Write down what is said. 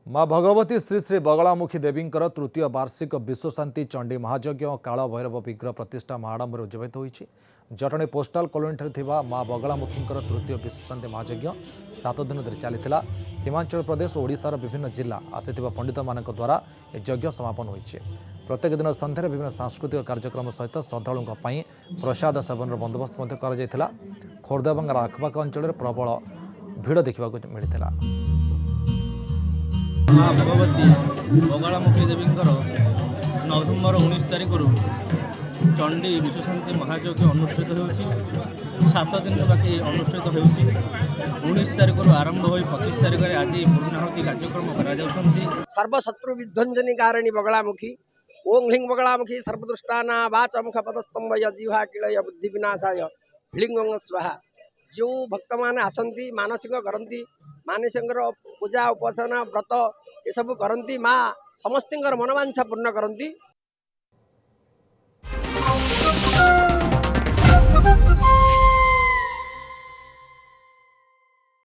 माँ भगवती श्री श्री बगलामुखी देवींकर तृतीय वार्षिक विश्वशांति चंडी महायज्ञ काल भैरव विग्रह प्रतिष्ठा महाडंबर उद्यापित होती। जटणी पोस्टाल कॉलोनी माँ बगलामुखी तृतीय विश्वशांति महायज्ञ 7 दिन धरी चली। हिमाचल प्रदेश और ओडिशार विभिन्न जिला आसिथिबा पंडित मानक द्वारा यज्ञ समापन होइछि। प्रत्येक दिन संध्यारे विभिन्न सांस्कृतिक कार्यक्रम सहित श्रद्धालुओं प्रसाद सेवन बंदोबस्त करा। खोर्धा और आखपाख अंचल प्रबल भिड़ देखा मिलता। माँ भगवती बगलामुखी देवींकर नवेम्बर 19 तारिख चंडी विश्वशांति महायज्ञ अनुष्ठित हो7 दिन बाकी अनुष्ठित हो 19 तारिख आरंभ हो 25 तारिख में आज पूर्णाहुति कार्यक्रम सर्वशत्रु विध्वंजनी कारिणी बगलामुखी ओं ह्लीं बगलामुखी सर्वदृष्टाना वाच मुख पदस्तंभय जिह्वा किलय बुद्धि विनाशाय ह्लीं स्वाहा। जो भक्त मैंने आसती मानसिक करती मानसिक पूजा उपासना व्रत ये सब करती माँ समस्त मनोवांछा पूर्ण करती।